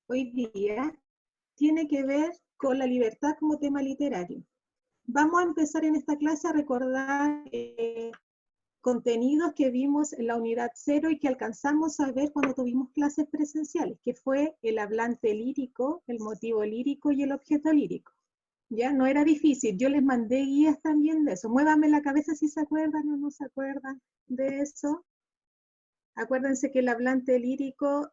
hoy día tiene que ver con la libertad como tema literario. Vamos a empezar en esta clase a recordar contenidos que vimos en la unidad 0 y que alcanzamos a ver cuando tuvimos clases presenciales, que fue el hablante lírico, el motivo lírico y el objeto lírico. Ya no era difícil, yo les mandé guías también de eso. Muévanme la cabeza si se acuerdan o no se acuerdan de eso. Acuérdense que el hablante lírico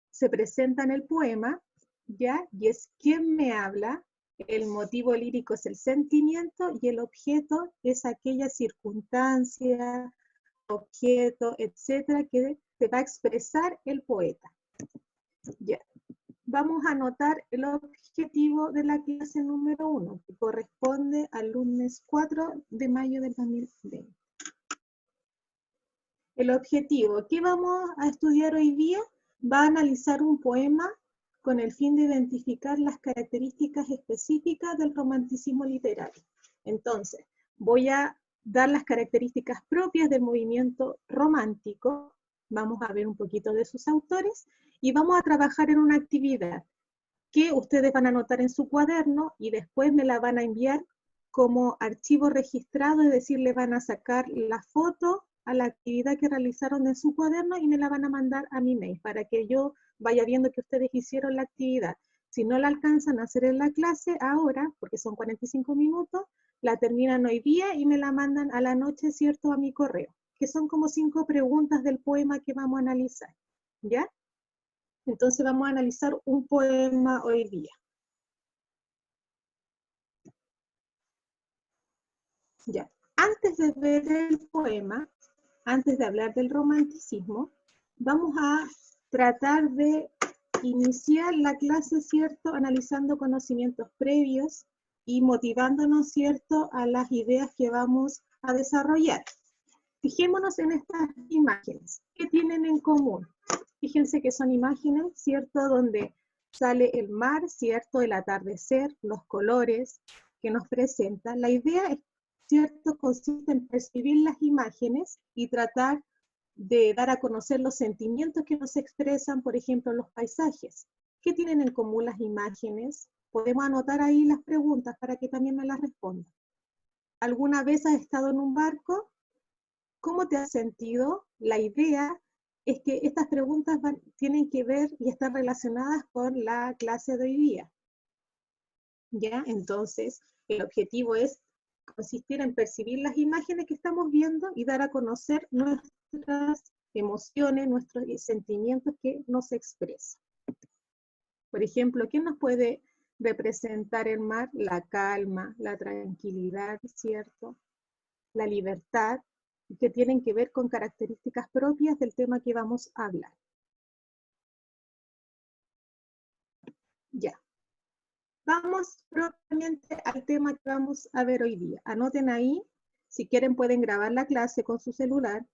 se presenta en el poema, ¿ya? Y es quien me habla. El motivo lírico es el sentimiento y el objeto es aquella circunstancia, objeto, etcétera, que te va a expresar el poeta. Ya. Vamos a anotar el objetivo de la clase número 1, que corresponde al lunes 4 de mayo del 2020. El objetivo que vamos a estudiar hoy día va a analizar un poema con el fin de identificar las características específicas del romanticismo literario. Entonces, voy a dar las características propias del movimiento romántico, vamos a ver un poquito de sus autores, y vamos a trabajar en una actividad que ustedes van a anotar en su cuaderno y después me la van a enviar como archivo registrado, es decir, le van a sacar la foto a la actividad que realizaron en su cuaderno y me la van a mandar a mi mail para que yo vaya viendo que ustedes hicieron la actividad. Si no la alcanzan a hacer en la clase ahora, porque son 45 minutos, la terminan hoy día y me la mandan a la noche, ¿cierto?, a mi correo, que son como 5 preguntas del poema que vamos a analizar, ¿ya? Entonces vamos a analizar un poema hoy día. Ya, antes de ver el poema, antes de hablar del romanticismo, vamos a tratar de iniciar la clase, ¿cierto?, analizando conocimientos previos y motivándonos, ¿cierto?, a las ideas que vamos a desarrollar. Fijémonos en estas imágenes. ¿Qué tienen en común? Fíjense que son imágenes, ¿cierto?, donde sale el mar, ¿cierto?, el atardecer, los colores que nos presentan. La idea es, ¿cierto?, consiste en percibir las imágenes y tratar de dar a conocer los sentimientos que nos expresan, por ejemplo, los paisajes. ¿Qué tienen en común las imágenes? Podemos anotar ahí las preguntas para que también me las respondan. ¿Alguna vez has estado en un barco? ¿Cómo te has sentido? La idea es que estas preguntas tienen que ver y están relacionadas con la clase de hoy día. ¿Ya? Entonces, el objetivo es consistir en percibir las imágenes que estamos viendo y dar a conocer nuestras emociones, nuestros sentimientos que nos expresan. Por ejemplo, ¿qué nos puede representar el mar? La calma, la tranquilidad, ¿cierto? La libertad, que tienen que ver con características propias del tema que vamos a hablar. Ya. Vamos propiamente al tema que vamos a ver hoy día. Anoten ahí, si quieren pueden grabar la clase con su celular,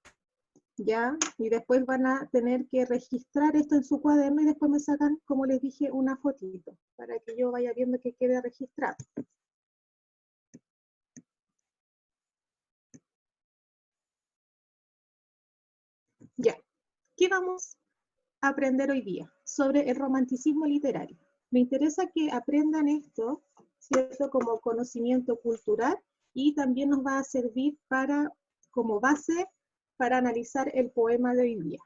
ya, y después van a tener que registrar esto en su cuaderno y después me sacan, como les dije, una fotito, para que yo vaya viendo que quede registrado. Ya, ¿qué vamos a aprender hoy día? Sobre el romanticismo literario. Me interesa que aprendan esto, ¿cierto?, como conocimiento cultural y también nos va a servir como base para analizar el poema de hoy día.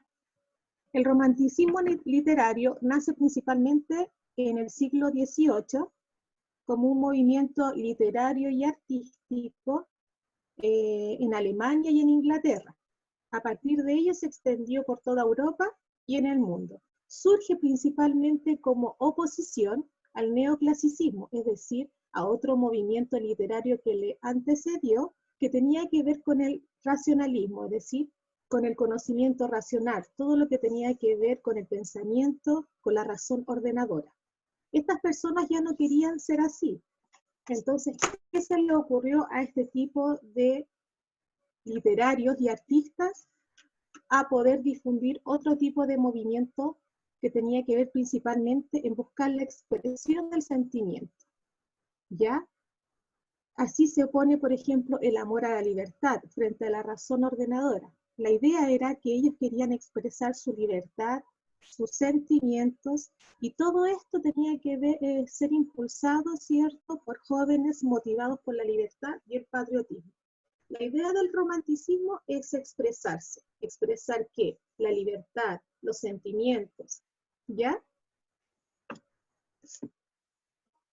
El romanticismo literario nace principalmente en el siglo XVIII como un movimiento literario y artístico en Alemania y en Inglaterra. A partir de ello se extendió por toda Europa y en el mundo. Surge principalmente como oposición al neoclasicismo, es decir, a otro movimiento literario que le antecedió, que tenía que ver con el racionalismo, es decir, con el conocimiento racional, todo lo que tenía que ver con el pensamiento, con la razón ordenadora. Estas personas ya no querían ser así. Entonces, ¿qué se le ocurrió a este tipo de literarios y artistas? A poder difundir otro tipo de movimiento que tenía que ver principalmente en buscar la expresión del sentimiento, ¿ya? Así se opone, por ejemplo, el amor a la libertad frente a la razón ordenadora. La idea era que ellos querían expresar su libertad, sus sentimientos, y todo esto tenía que ser impulsado, ¿cierto?, por jóvenes motivados por la libertad y el patriotismo. La idea del romanticismo es expresarse. ¿Expresar qué? La libertad, los sentimientos, ¿ya?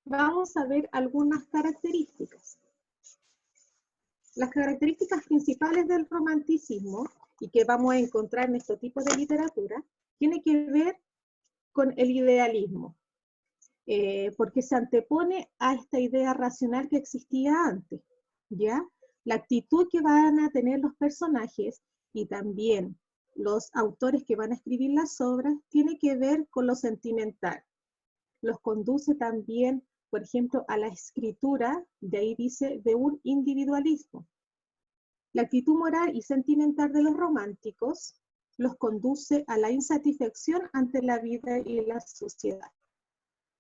Vamos a ver algunas características. Las características principales del romanticismo, y que vamos a encontrar en estos tipos de literatura, tiene que ver con el idealismo, porque se antepone a esta idea racional que existía antes, ¿ya? La actitud que van a tener los personajes y también los autores que van a escribir las obras tiene que ver con lo sentimental. Los conduce también, por ejemplo, a la escritura, de ahí dice, de un individualismo. La actitud moral y sentimental de los románticos los conduce a la insatisfacción ante la vida y la sociedad.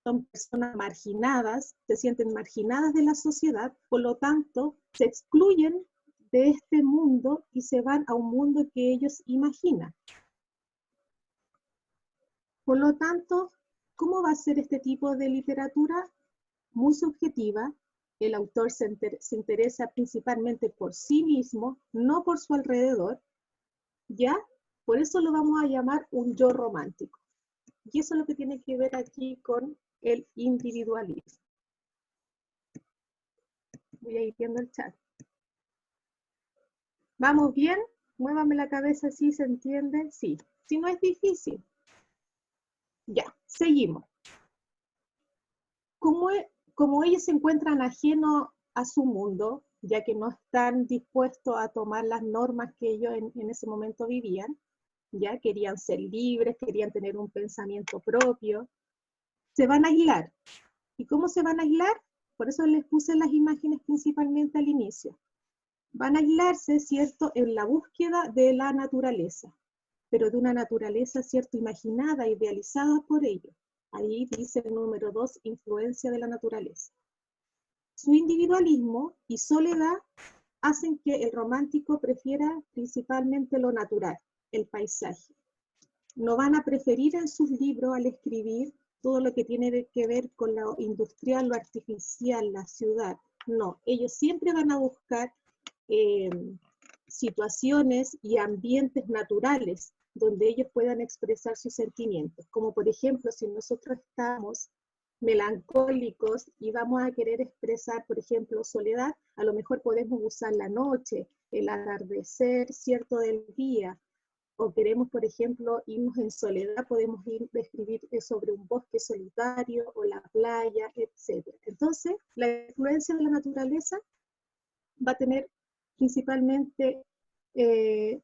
Son personas marginadas, se sienten marginadas de la sociedad, por lo tanto, se excluyen de este mundo y se van a un mundo que ellos imaginan. Por lo tanto, ¿cómo va a ser este tipo de literatura? Muy subjetiva. El autor se interesa principalmente por sí mismo, no por su alrededor, ¿ya? Por eso lo vamos a llamar un yo romántico. Y eso es lo que tiene que ver aquí con el individualismo. Voy a ir viendo el chat. ¿Vamos bien? Muévame la cabeza si se entiende. Sí. Si no es difícil. Ya, seguimos. Como ellos se encuentran ajenos a su mundo, ya que no están dispuestos a tomar las normas que ellos en ese momento vivían, ya querían ser libres, querían tener un pensamiento propio, se van a aislar. ¿Y cómo se van a aislar? Por eso les puse las imágenes principalmente al inicio. Van a aislarse, ¿cierto?, en la búsqueda de la naturaleza, pero de una naturaleza, ¿cierto?, imaginada, idealizada por ellos. Ahí dice el número 2, influencia de la naturaleza. Su individualismo y soledad hacen que el romántico prefiera principalmente lo natural, el paisaje. No van a preferir en sus libros al escribir todo lo que tiene que ver con lo industrial, lo artificial, la ciudad. No, ellos siempre van a buscar situaciones y ambientes naturales donde ellos puedan expresar sus sentimientos. Como por ejemplo, si nosotros estamos melancólicos y vamos a querer expresar, por ejemplo, soledad, a lo mejor podemos usar la noche, el atardecer, cierto, del día, o queremos, por ejemplo, irnos en soledad, podemos escribir sobre un bosque solitario o la playa, etc. Entonces, la influencia de la naturaleza va a tener principalmente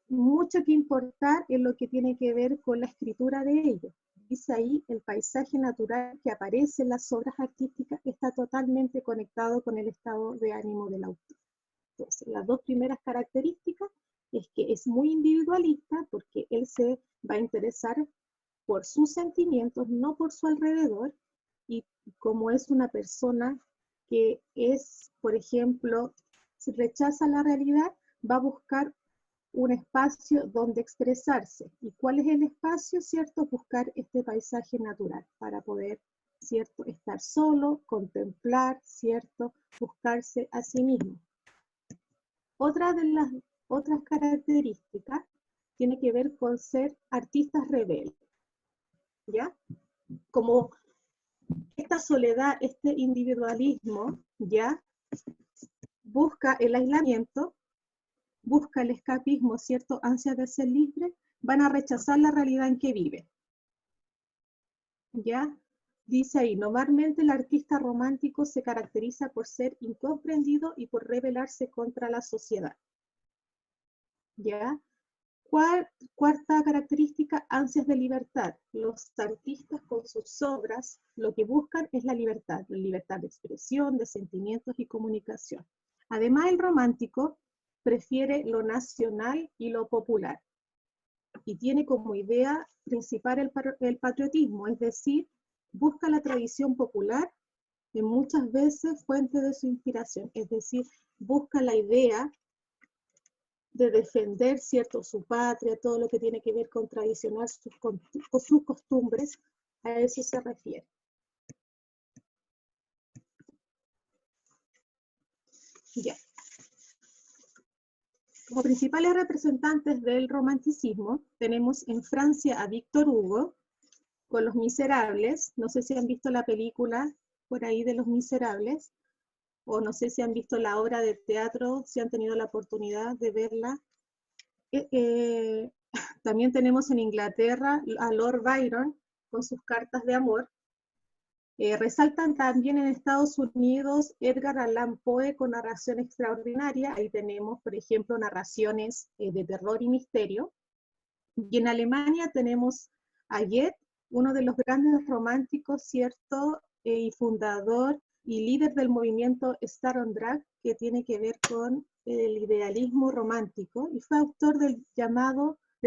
mucho que importar en lo que tiene que ver con la escritura de ellos. Dice ahí, el paisaje natural que aparece en las obras artísticas está totalmente conectado con el estado de ánimo del autor. Entonces, las dos primeras características es que es muy individualista porque él se va a interesar por sus sentimientos, no por su alrededor, y como es una persona que es, por ejemplo, si rechaza la realidad, va a buscar un espacio donde expresarse. ¿Y cuál es el espacio, cierto? Buscar este paisaje natural para poder, cierto, estar solo, contemplar, cierto, buscarse a sí mismo. Otra de las otras características tiene que ver con ser artistas rebeldes, ¿ya? Como esta soledad, este individualismo, ¿ya? Busca el aislamiento, busca el escapismo, ¿cierto? Ansia de ser libre, van a rechazar la realidad en que viven. ¿Ya? Dice ahí, normalmente el artista romántico se caracteriza por ser incomprendido y por rebelarse contra la sociedad. ¿Ya? Cuarta característica, ansias de libertad. Los artistas con sus obras lo que buscan es la libertad de expresión, de sentimientos y comunicación. Además, el romántico prefiere lo nacional y lo popular, y tiene como idea principal el patriotismo, es decir, busca la tradición popular y muchas veces fuente de su inspiración, es decir, busca la idea de defender, ¿cierto?, su patria, todo lo que tiene que ver con tradicional, sus costumbres, a eso se refiere. Ya. Como principales representantes del romanticismo, tenemos en Francia a Víctor Hugo, con Los Miserables. No sé si han visto la película por ahí de Los Miserables, o no sé si han visto la obra de teatro, si han tenido la oportunidad de verla. También tenemos en Inglaterra a Lord Byron, con sus cartas de amor. Resaltan también en Estados Unidos Edgar Allan Poe con narración extraordinaria. Ahí tenemos, por ejemplo, narraciones de terror y misterio. Y en Alemania tenemos a Goethe, uno de los grandes románticos, ¿cierto? Y fundador y líder del movimiento Sturm und Drang, que tiene que ver con el idealismo romántico, y fue autor del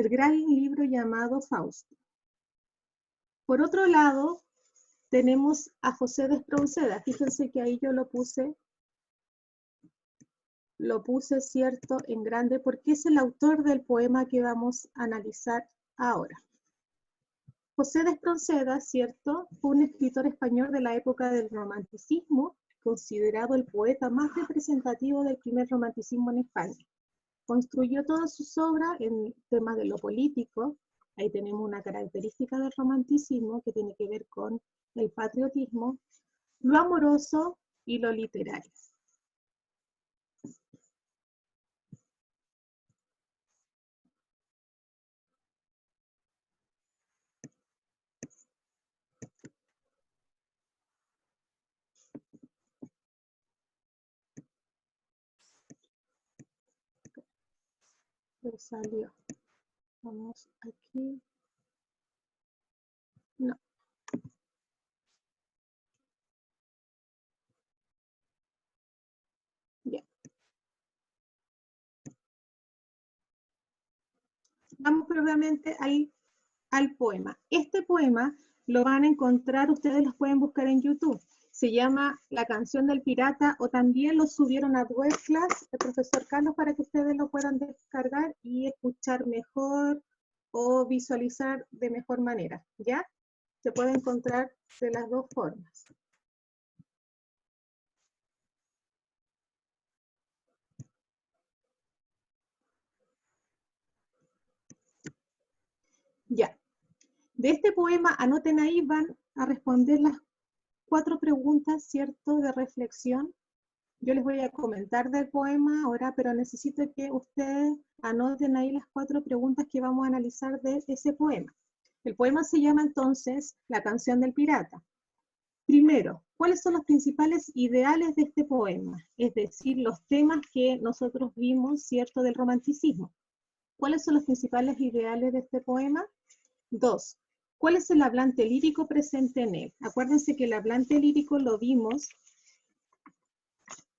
gran libro llamado Fausto. Por otro lado, tenemos a José de Espronceda. Fíjense que ahí yo lo puse, ¿cierto?, en grande, porque es el autor del poema que vamos a analizar ahora. José de Espronceda, ¿cierto?, fue un escritor español de la época del romanticismo, considerado el poeta más representativo del primer romanticismo en España. Construyó todas sus obras en temas de lo político. Ahí tenemos una característica del romanticismo que tiene que ver con el patriotismo, lo amoroso y lo literario. Pues salió. Vamos aquí. No. Ya. Vamos propiamente al poema. Este poema lo van a encontrar, ustedes los pueden buscar en YouTube. Se llama La canción del pirata, o también lo subieron a Webclass, el profesor Carlos, para que ustedes lo puedan descargar y escuchar mejor o visualizar de mejor manera, ¿ya? Se puede encontrar de las dos formas. Ya. De este poema, anoten ahí, van a responder las 4 preguntas, ¿cierto?, de reflexión. Yo les voy a comentar del poema ahora, pero necesito que ustedes anoten ahí las 4 preguntas que vamos a analizar de ese poema. El poema se llama entonces La canción del pirata. Primero, ¿cuáles son los principales ideales de este poema? Es decir, los temas que nosotros vimos, ¿cierto?, del romanticismo. ¿Cuáles son los principales ideales de este poema? 2. ¿Cuál es el hablante lírico presente en él? Acuérdense que el hablante lírico lo vimos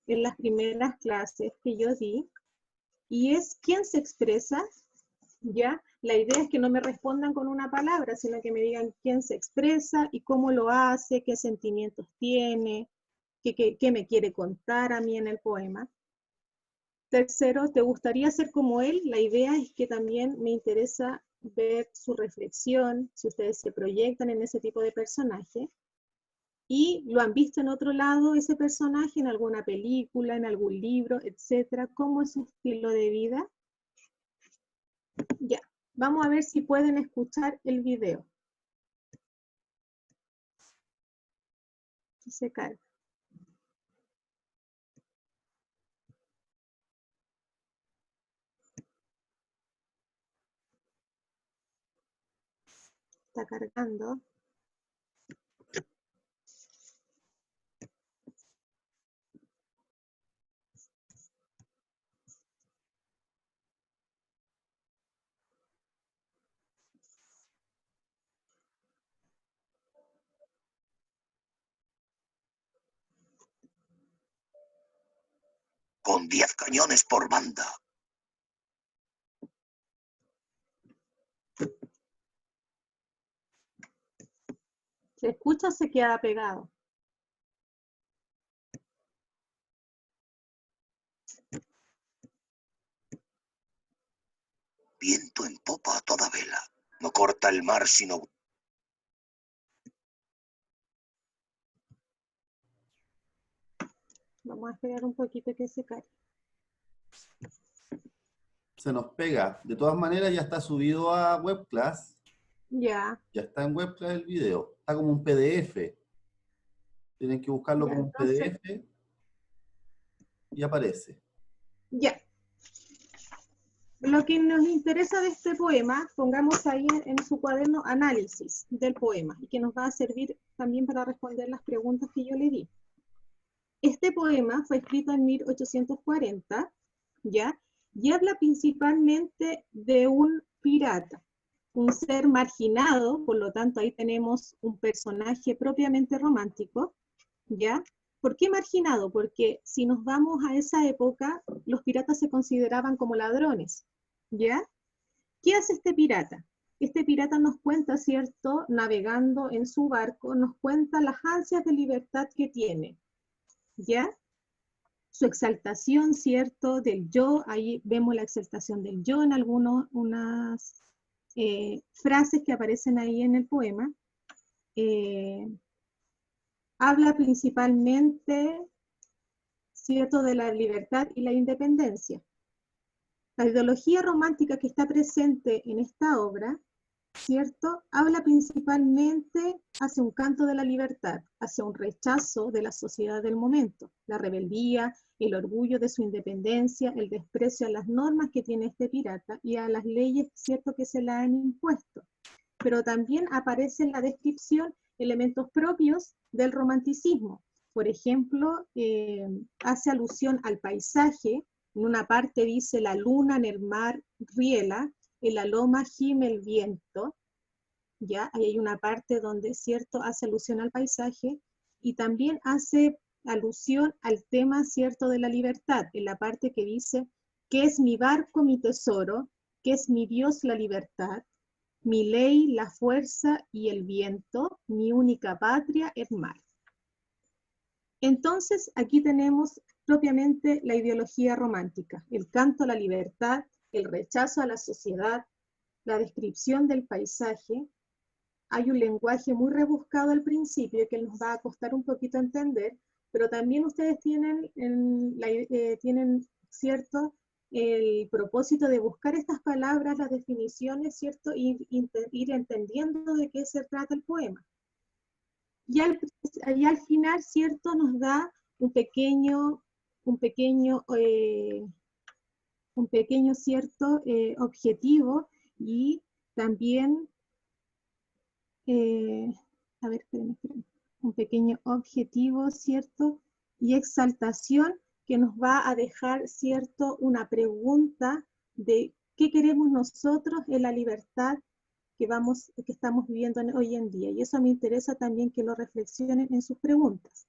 en las primeras clases que yo di, y es quién se expresa, ¿ya? La idea es que no me respondan con una palabra, sino que me digan quién se expresa y cómo lo hace, qué sentimientos tiene, qué me quiere contar a mí en el poema. Tercero, ¿te gustaría ser como él? La idea es que también me interesa ver su reflexión, si ustedes se proyectan en ese tipo de personaje, y lo han visto en otro lado ese personaje, en alguna película, en algún libro, etcétera. ¿Cómo es su estilo de vida? Ya, vamos a ver si pueden escuchar el video. Si se cae. Está cargando. Con 10 cañones por banda. ¿Se escucha o se queda pegado? viento en popa a toda vela. No corta el mar sino... Vamos a esperar un poquito que se cargue. Se nos pega. De todas maneras, ya está subido a WebClass. Ya. Ya está en WebClass el video. Está como un PDF. Tienen que buscarlo Ya, como un entonces, PDF y aparece. ya. Lo que nos interesa de este poema, pongamos ahí en su cuaderno análisis del poema, y que nos va a servir también para responder las preguntas que yo le di. Este poema fue escrito en 1840, ¿ya? Y habla principalmente de un pirata, un ser marginado, por lo tanto ahí tenemos un personaje propiamente romántico, ¿ya? ¿Por qué marginado? Porque si nos vamos a esa época, los piratas se consideraban como ladrones, ¿ya? ¿Qué hace este pirata? Este pirata nos cuenta, ¿cierto? Navegando en su barco, nos cuenta las ansias de libertad que tiene, ¿ya? Su exaltación, ¿cierto? Del yo, ahí vemos la exaltación del yo en unas frases que aparecen ahí en el poema. Habla principalmente, ¿cierto?, de la libertad y la independencia. La ideología romántica que está presente en esta obra, ¿cierto?, habla principalmente hacia un canto de la libertad, hacia un rechazo de la sociedad del momento, la rebeldía, el orgullo de su independencia, el desprecio a las normas que tiene este pirata y a las leyes, ¿cierto?, que se le han impuesto. Pero también aparece en la descripción elementos propios del romanticismo. Por ejemplo, hace alusión al paisaje. En una parte dice: la luna en el mar riela, en la loma gime el viento. ¿Ya? Ahí hay una parte donde, ¿cierto?, hace alusión al paisaje, y también hace alusión al tema, ¿cierto?, de la libertad, en la parte que dice: que es mi barco mi tesoro, que es mi Dios la libertad, mi ley la fuerza y el viento, mi única patria el mar. Entonces, aquí tenemos propiamente la ideología romántica, el canto a la libertad, el rechazo a la sociedad, la descripción del paisaje. Hay un lenguaje muy rebuscado al principio que nos va a costar un poquito entender, pero también ustedes tienen, ¿cierto?, el propósito de buscar estas palabras, las definiciones, ¿cierto?, ir entendiendo de qué se trata el poema. Y al final, ¿cierto?, nos da un pequeño, ¿cierto?, objetivo, y también, a ver, espérenme, un pequeño objetivo, ¿cierto?, y exaltación que nos va a dejar, ¿cierto?, una pregunta de qué queremos nosotros en la libertad que estamos viviendo hoy en día. Y eso me interesa también que lo reflexionen en sus preguntas.